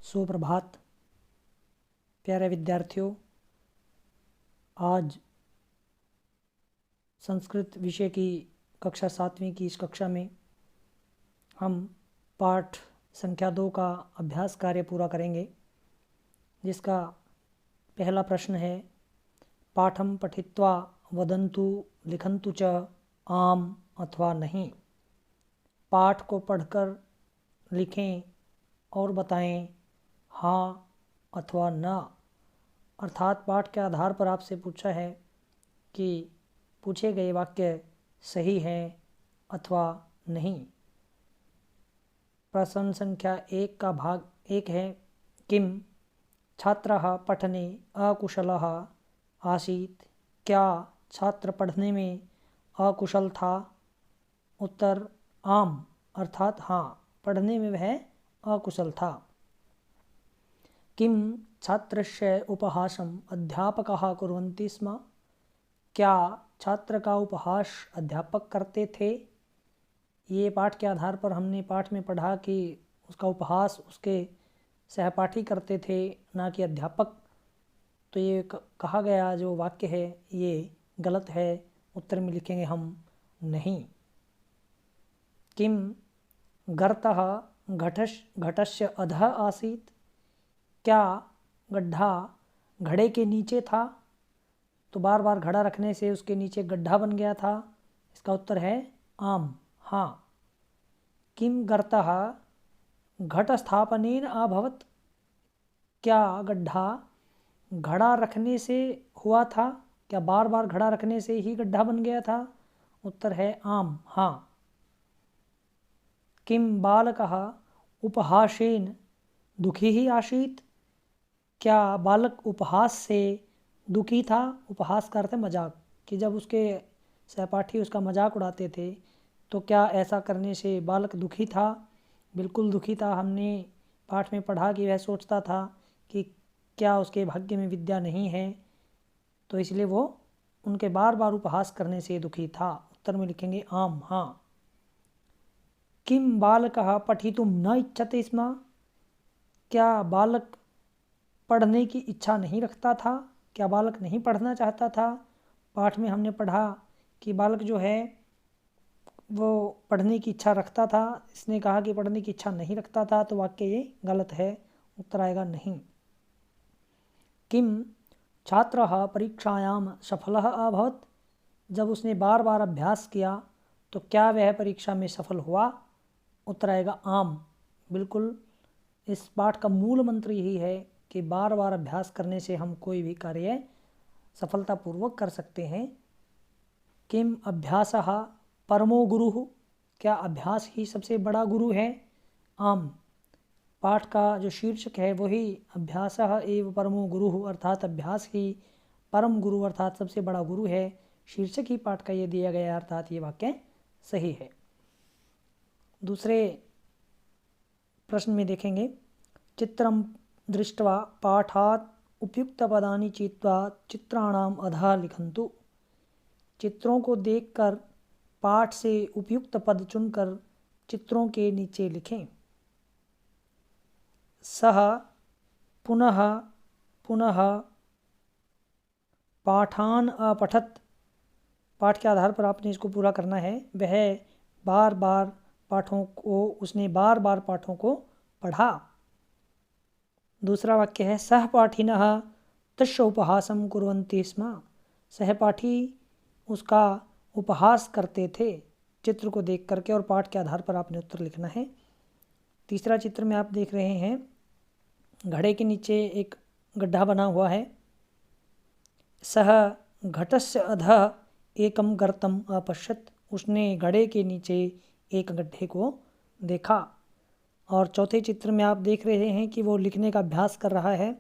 सुप्रभात प्यारे विद्यार्थियों। आज संस्कृत विषय की कक्षा 7वीं की इस कक्षा में हम पाठ संख्या 2 का अभ्यास कार्य पूरा करेंगे, जिसका पहला प्रश्न है पाठम पठित्वा वदन्तु लिखन्तु च आम अथवा नहीं। पाठ को पढ़कर लिखें और बताएं हाँ अथवा ना। अर्थात पाठ के आधार पर आपसे पूछा है कि पूछे गए वाक्य सही हैं अथवा नहीं। प्रश्न संख्या 1 का भाग 1 है किम छात्रः पठने अकुशलः आसीत्। क्या छात्र पढ़ने में अकुशल था? उत्तर आम अर्थात हाँ, पढ़ने में वह अकुशल था। किम छात्रस्य उपहासम् अध्यापकः कुर्वन्ति स्म। क्या छात्र का उपहास अध्यापक करते थे? ये पाठ के आधार पर हमने पाठ में पढ़ा कि उसका उपहास उसके सहपाठी करते थे, ना कि अध्यापक। तो ये कहा गया जो वाक्य है ये गलत है। उत्तर में लिखेंगे हम नहीं। किम गर्तः घटस्य अधः आसीत्। क्या गड्ढा घड़े के नीचे था? तो बार बार घड़ा रखने से उसके नीचे गड्ढा बन गया था। इसका उत्तर है आम, हाँ। किम गर्तः घट स्थापनेन अभवत्। क्या गड्ढा घड़ा रखने से हुआ था? क्या बार बार घड़ा रखने से ही गड्ढा बन गया था? उत्तर है आम, हाँ। किम बालकः उपहासेन दुखी ही आसीत्। क्या बालक उपहास से दुखी था? उपहास का अर्थ है मजाक, कि जब उसके सहपाठी उसका मजाक उड़ाते थे तो क्या ऐसा करने से बालक दुखी था? बिल्कुल दुखी था। हमने पाठ में पढ़ा कि वह सोचता था कि क्या उसके भाग्य में विद्या नहीं है, तो इसलिए वो उनके बार बार उपहास करने से दुखी था। उत्तर में लिखेंगे आम, हाँ। किम बालकः पठितुं न इच्छते स्म। क्या बालक पढ़ने की इच्छा नहीं रखता था? क्या बालक नहीं पढ़ना चाहता था? पाठ में हमने पढ़ा कि बालक जो है वो पढ़ने की इच्छा रखता था। इसने कहा कि पढ़ने की इच्छा नहीं रखता था, तो वाक्य ये गलत है। उत्तर आएगा नहीं। किम छात्रः परीक्षायां सफलः अभवत्। जब उसने बार बार अभ्यास किया तो क्या वह परीक्षा में सफल हुआ? उत्तर आएगा आम, बिल्कुल। इस पाठ का मूल मंत्र यही है कि बार बार अभ्यास करने से हम कोई भी कार्य सफलतापूर्वक कर सकते हैं। किम अभ्यासः परमो गुरुः। क्या अभ्यास ही सबसे बड़ा गुरु है? आम। पाठ का जो शीर्षक है वही अभ्यासः एव परमो गुरुः, अर्थात अभ्यास ही परम गुरु अर्थात सबसे बड़ा गुरु है। शीर्षक ही पाठ का ये दिया गया है, अर्थात ये वाक्य सही है। दूसरे प्रश्न में देखेंगे चित्रम दृष्ट्वा पाठात् उपयुक्तपदानि चित्वा चित्राणाम अधः लिखन्तु। चित्रों को देखकर पाठ से उपयुक्त पद चुनकर चित्रों के नीचे लिखें। सह पुनः पुनः पाठान अपठत्। पाठ के आधार पर आपने इसको पूरा करना है। वह बार बार पाठों को उसने बार बार पाठों को पढ़ा। दूसरा वाक्य है सहपाठिनः तस्य उपहासं कुर्वन्ति स्म। सहपाठी उसका उपहास करते थे चित्र को देख करके, और पाठ के आधार पर आपने उत्तर लिखना है। तीसरा चित्र में आप देख रहे हैं घड़े के नीचे एक गड्ढा बना हुआ है। सह घटस्य अधः एकम गर्तम अपश्यत्। उसने घड़े के नीचे एक गड्ढे को देखा। और चौथे चित्र में आप देख रहे हैं कि वो लिखने का अभ्यास कर रहा है।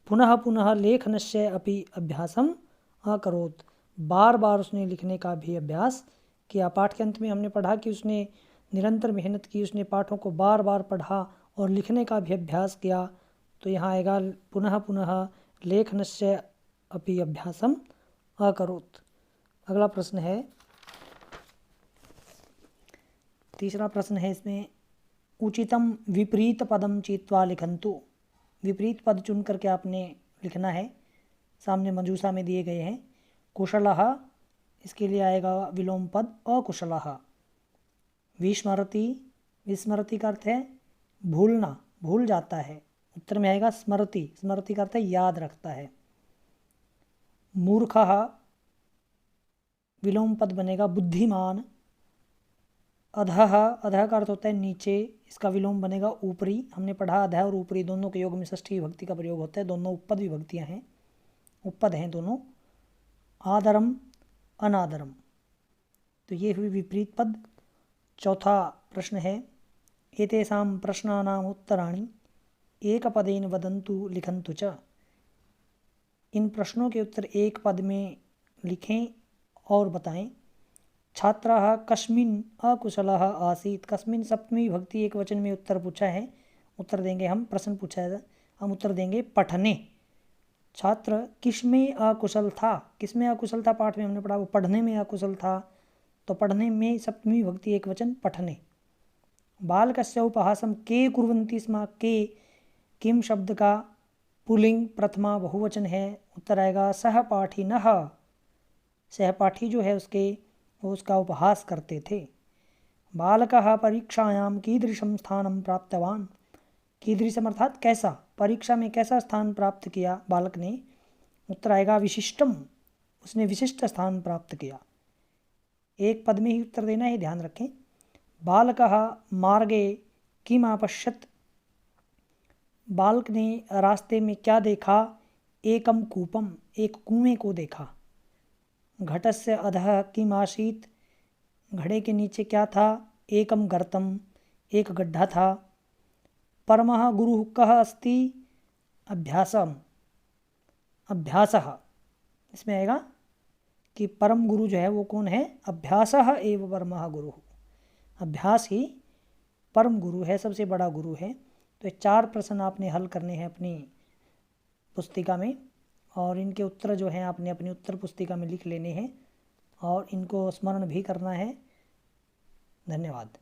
पुनः पुनः लेखनस्य अपि अभ्यासम अकरोत्। बार बार उसने लिखने का भी अभ्यास किया। पाठ के अंत में हमने पढ़ा कि उसने निरंतर मेहनत की, उसने पाठों को बार बार पढ़ा और लिखने का भी अभ्यास किया। तो यहाँ आएगा पुनः पुनः लेखनस्य अपि अभ्यासम अकरोत्। अगला प्रश्न है, तीसरा प्रश्न है इसमें उचितम विपरीत पदम चित्वा लिखन्तु। विपरीत पद चुन करके आपने लिखना है, सामने मंजूषा में दिए गए हैं। कुशलः, इसके लिए आएगा विलोम पद अकुशलः। विस्मरति, विस्मरति का अर्थ है भूलना, भूल जाता है, उत्तर में आएगा स्मरति, स्मरति का अर्थ है याद रखता है। मूर्खः, विलोम पद बनेगा बुद्धिमान। अधः, अधः का अर्थ होता है नीचे, इसका विलोम बनेगा ऊपरी। हमने पढ़ा अधः और ऊपरी दोनों के योग में षष्ठी विभक्ति का प्रयोग होता है, दोनों उपपद विभक्तियां हैं, उपपद हैं दोनों। आदरम, अनादरम, तो ये हुई विपरीत पद। चौथा प्रश्न है, एतेषां प्रश्नानाम् उत्तराणि एकपदेन वदन्तु लिखन्तु च। इन प्रश्नों के उत्तर एक पद में लिखें और बताएं। छात्रः कस्मिन् अकुशलः आसीत्, कस्मिन् सप्तमी विभक्ति एक वचन में उत्तर पूछा है, उत्तर देंगे हम, प्रश्न पूछा है, हम उत्तर देंगे पठने। छात्र किसमें अकुशल था, किसमें अकुशल था, पाठ में हमने पढ़ा वो पढ़ने में अकुशल था, तो पढ़ने में सप्तमी विभक्ति एक वचन पठने। बालकस्य उपहासं के कुर्वन्ति स्म, के किम शब्द का पुल्लिंग प्रथमा बहुवचन है, उत्तर आएगा सहपाठिनः, सहपाठी जो है उसके वो उसका उपहास करते थे। बालकः परीक्षायां कीदृशं स्थानं प्राप्तवान्, कीदृशम अर्थात कैसा, परीक्षा में कैसा स्थान प्राप्त किया बालक ने, उत्तर आएगा विशिष्टम, उसने विशिष्ट स्थान प्राप्त किया। एक पद में ही उत्तर देना है, ध्यान रखें। बालकः मार्गे किम अपश्यत्, बालक ने रास्ते में क्या देखा, एकम कूपम, एक कुएं को देखा। घटस्य अधः किम आसीत्, घड़े के नीचे क्या था, एकम गर्तम, एक गड्ढा था। परमः गुरुः कः अस्ति, अभ्यासम, अभ्यासः, इसमें आएगा कि परम गुरु जो है वो कौन है, अभ्यासः एव परमः गुरुः, अभ्यास ही परम गुरु है, सबसे बड़ा गुरु है। तो 4 प्रश्न आपने हल करने हैं अपनी पुस्तिका में, और इनके उत्तर जो हैं आपने अपनी उत्तर पुस्तिका में लिख लेने हैं और इनको स्मरण भी करना है। धन्यवाद।